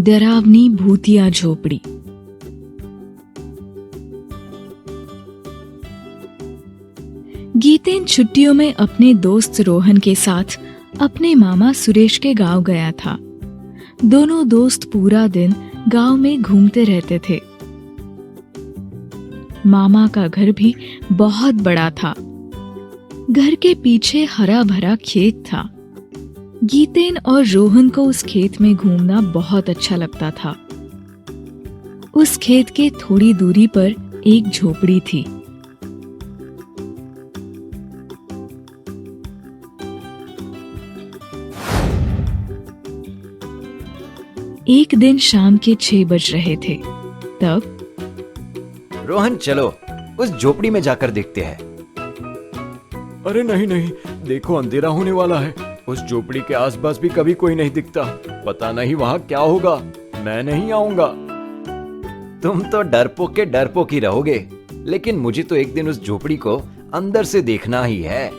डरावनी भूतिया झोपड़ी। गीतेन छुट्टियों में अपने दोस्त रोहन के साथ अपने मामा सुरेश के गांव गया था। दोनों दोस्त पूरा दिन गांव में घूमते रहते थे। मामा का घर भी बहुत बड़ा था। घर के पीछे हरा भरा खेत था। गीतेन और रोहन को उस खेत में घूमना बहुत अच्छा लगता था। उस खेत के थोड़ी दूरी पर एक झोपड़ी थी। एक दिन शाम के 6 बज रहे थे। तब रोहन, चलो उस झोपड़ी में जाकर देखते हैं। अरे नहीं नहीं, देखो अंधेरा होने वाला है। उस झोपड़ी के आसपास भी कभी कोई नहीं दिखता। पता नहीं वहाँ क्या होगा। मैं नहीं आऊंगा। तुम तो डरपोक के डरपोक ही रहोगे, लेकिन मुझे तो एक दिन उस झोपड़ी को अंदर से देखना ही है।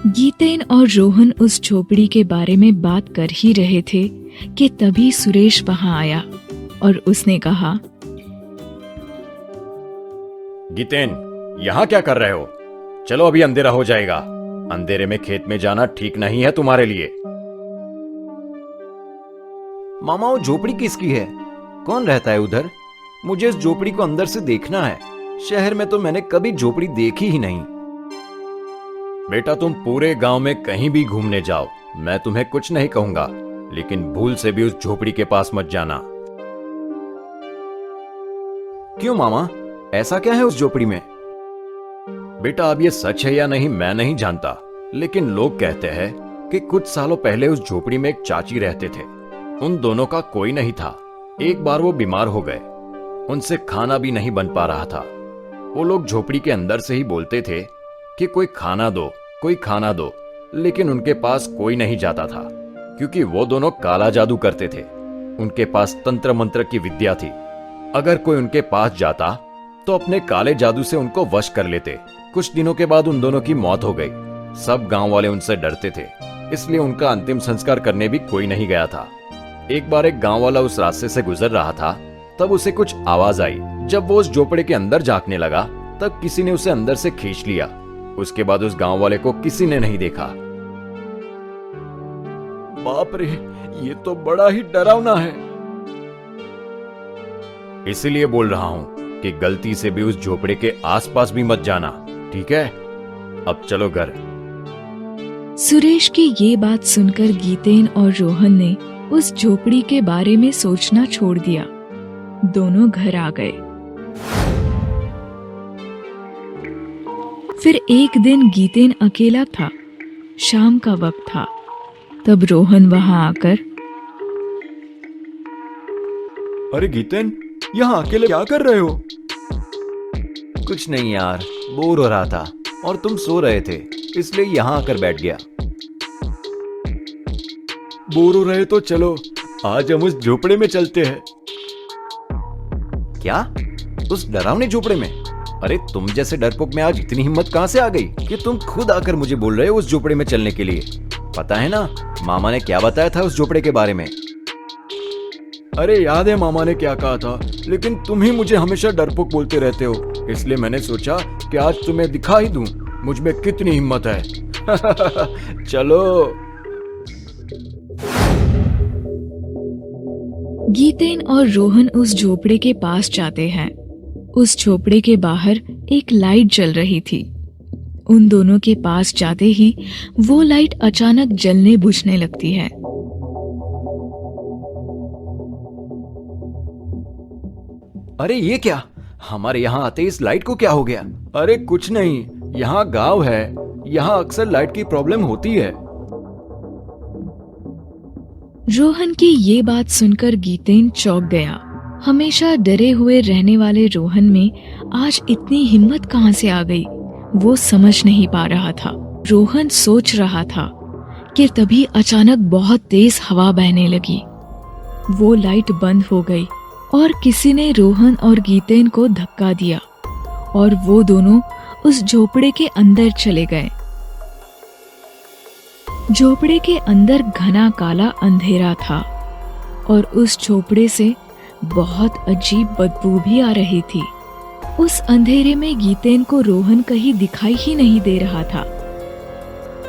गीतेन और रोहन उस झोपड़ी के बारे में बात कर ही रहे थे कि तभी सुरेश वहां आया और उसने कहा, गीतेन, यहाँ क्या कर रहे हो? चलो, अभी अंधेरा हो जाएगा। अंधेरे में खेत में जाना ठीक नहीं है तुम्हारे लिए। मामा, वो झोपड़ी किसकी है? कौन रहता है उधर? मुझे इस झोपड़ी को अंदर से देखना है। शहर में तो मैंने कभी झोपड़ी देखी ही नहीं। बेटा, तुम पूरे गांव में कहीं भी घूमने जाओ, मैं तुम्हें कुछ नहीं कहूंगा, लेकिन भूल से भी उस झोपड़ी के पास मत जाना। क्यों मामा, ऐसा क्या है उस झोपड़ी में? बेटा, अब ये सच है या नहीं मैं नहीं जानता, लेकिन लोग कहते हैं कि कुछ सालों पहले उस झोपड़ी में एक चाची रहते थे। उन दोनों का कोई नहीं था। एक बार वो बीमार हो गए। उनसे खाना भी नहीं बन पा रहा था। वो लोग झोपड़ी के अंदर से ही बोलते थे कि कोई खाना दो, कोई खाना दो, लेकिन उनके पास कोई नहीं जाता था, क्योंकि वो दोनों काला जादू करते थे। उनके पास तंत्र मंत्र की विद्या थी। अगर कोई उनके पास जाता तो अपने काले जादू से उनको वश कर लेते। कुछ दिनों के बाद उन दोनों की मौत हो गई। सब गांव वाले उनसे डरते थे, इसलिए उनका अंतिम संस्कार करने भी कोई नहीं गया था। एक बार एक गांव वाला उस रास्ते से गुजर रहा था, तब उसे कुछ आवाज आई। जब वो उस झोपड़े के अंदर झांकने लगा, तब किसी ने उसे अंदर से खींच लिया। उसके बाद उस गांव वाले को किसी ने नहीं देखा। बाप रे, ये तो बड़ा ही डरावना है। इसीलिए बोल रहा हूं कि गलती से भी उस झोपड़े के आसपास भी मत जाना, ठीक है? अब चलो घर। सुरेश की ये बात सुनकर गीतेन और रोहन ने उस झोपड़ी के बारे में सोचना छोड़ दिया। दोनों घर आ गए। फिर एक दिन गीतेन अकेला था। शाम का वक्त था। तब रोहन वहां आकर, अरे गीतेन, यहाँ अकेले क्या कर रहे हो? कुछ नहीं यार, बोर हो रहा था और तुम सो रहे थे, इसलिए यहाँ आकर बैठ गया। बोर हो रहे तो चलो, आज हम उस झोपड़े में चलते हैं। क्या? उस डरावने झोपड़े में? अरे तुम जैसे डरपोक में आज इतनी हिम्मत कहां से आ गई कि तुम खुद आकर मुझे बोल रहे हो उस झोपड़े में चलने के लिए? पता है ना मामा ने क्या बताया था उस झोपड़े के बारे में? अरे याद है मामा ने क्या कहा था, लेकिन तुम ही मुझे हमेशा डरपोक बोलते रहते हो, इसलिए मैंने सोचा कि आज तुम्हें दिखा ही दूं मुझ में कितनी हिम्मत है। चलो। गीतेन और रोहन उस झोपड़े के पास जाते हैं। उस झोपड़े के बाहर एक लाइट जल रही थी। उन दोनों के पास जाते ही वो लाइट अचानक जलने बुझने लगती है। अरे ये क्या? हमारे यहाँ आते इस लाइट को क्या हो गया? अरे कुछ नहीं, यहाँ गांव है, यहाँ अक्सर लाइट की प्रॉब्लम होती है। रोहन की ये बात सुनकर गीतेन चौंक गया। हमेशा डरे हुए रहने वाले रोहन में आज इतनी हिम्मत कहां से आ गई, वो समझ नहीं पा रहा था। रोहन सोच रहा था कि तभी अचानक बहुत तेज हवा बहने लगी। वो लाइट बंद हो गई और किसी ने रोहन और गीतेन को धक्का दिया और वो दोनों उस झोपड़े के अंदर चले गए। झोपड़े के अंदर घना काला अंधेरा था और उस झोपड़े से बहुत अजीब बदबू भी आ रही थी। उस अंधेरे में गीतेन को रोहन कहीं दिखाई ही नहीं दे रहा था।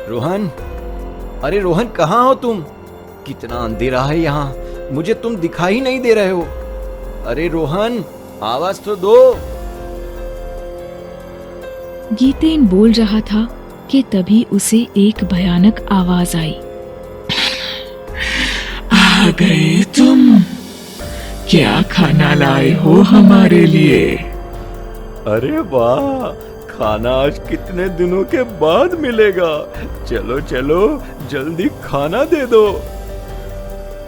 रोहन, अरे रोहन कहाँ हो तुम? कितना अंधेरा है यहाँ, मुझे तुम दिखाई नहीं दे रहे हो। अरे रोहन, आवाज तो दो। गीतेन बोल रहा था कि तभी उसे एक भयानक आवाज आई। आ गए तुम? क्या खाना लाए हो हमारे लिए? अरे वाह, खाना आज कितने दिनों के बाद मिलेगा। चलो चलो, जल्दी खाना दे दो।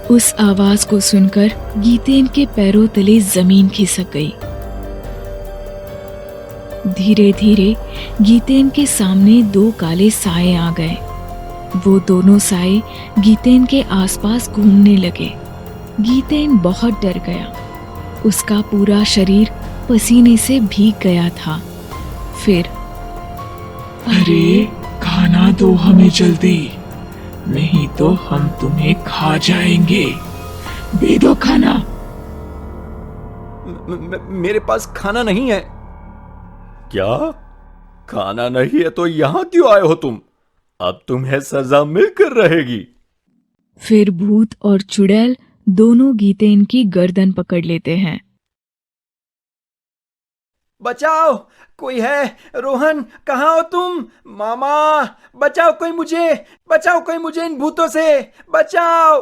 उस आवाज को सुनकर गीतेन के पैरों तले जमीन खिसक गई। धीरे धीरे गीतेन के सामने दो काले साए आ गए। वो दोनों साए गीतेन के आसपास घूमने लगे। गीतेन बहुत डर गया। उसका पूरा शरीर पसीने से भीग गया था। फिर अरे खाना दो हमें जल्दी, नहीं तो हम तुम्हें खा जाएंगे। दे दो खाना। मेरे पास खाना नहीं है। क्या खाना नहीं है तो यहाँ क्यों आए हो तुम? अब तुम्हें सजा मिलकर रहेगी। फिर भूत और चुड़ैल दोनों गीतेन की गर्दन पकड़ लेते हैं। बचाओ, कोई है? रोहन, कहाँ हो तुम? मामा, बचाओ कोई मुझे, बचाओ कोई मुझे इन भूतों से, बचाओ।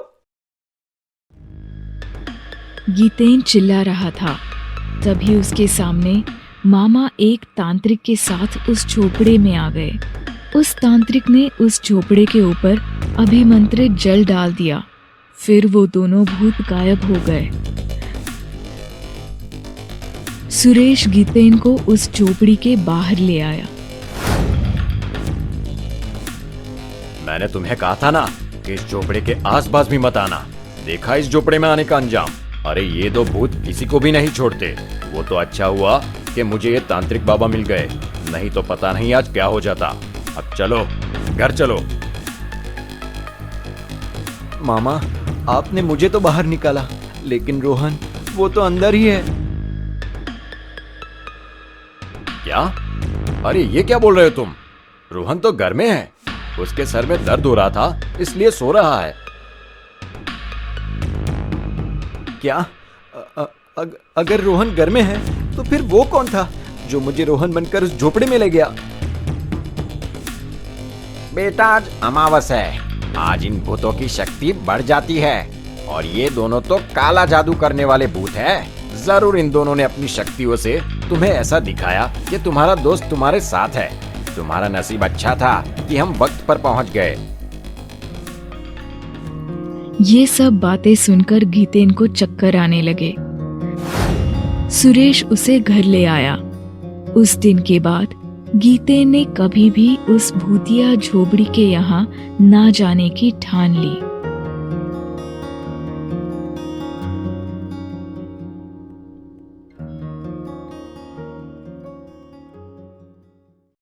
गीतेन चिल्ला रहा था। तभी उसके सामने मामा एक तांत्रिक के साथ उस झोपड़े में आ गए। उस तांत्रिक ने उस झोपड़े के ऊपर अभिमंत्रित जल डाल दिया। फिर वो दोनों भूत गायब हो गए। सुरेश गीतेन को उस झोपड़ी के बाहर ले आया। मैंने तुम्हें कहा था ना कि इस झोपड़े के आसपास भी मत आना। देखा इस झोपड़े में आने का अंजाम। अरे ये दो भूत किसी को भी नहीं छोड़ते। वो तो अच्छा हुआ कि मुझे ये तांत्रिक बाबा मिल गए, नहीं तो पता नहीं आज क्या हो जाता। अब चलो, घर चलो। मामा, आपने मुझे तो बाहर निकाला, लेकिन रोहन वो तो अंदर ही है। क्या? अरे ये क्या बोल रहे हो तुम? रोहन तो घर में है। उसके सर में दर्द हो रहा था, इसलिए सो रहा है। क्या? अगर रोहन घर में है तो फिर वो कौन था जो मुझे रोहन बनकर उस झोपड़े में ले गया? बेटा आज अमावस है, आज इन भूतों की शक्ति बढ़ जाती है और ये दोनों तो काला जादू करने वाले भूत हैं। जरूर इन दोनों ने अपनी शक्तियों से तुम्हें ऐसा दिखाया कि तुम्हारा दोस्त तुम्हारे साथ है। तुम्हारा नसीब अच्छा था कि हम वक्त पर पहुंच गए। ये सब बातें सुनकर गीतेन को चक्कर आने लगे। सुरेश उसे घर ले आया। उस दिन के बाद गीतेन ने कभी भी उस भूतिया झोपड़ी के यहाँ ना जाने की ठान ली।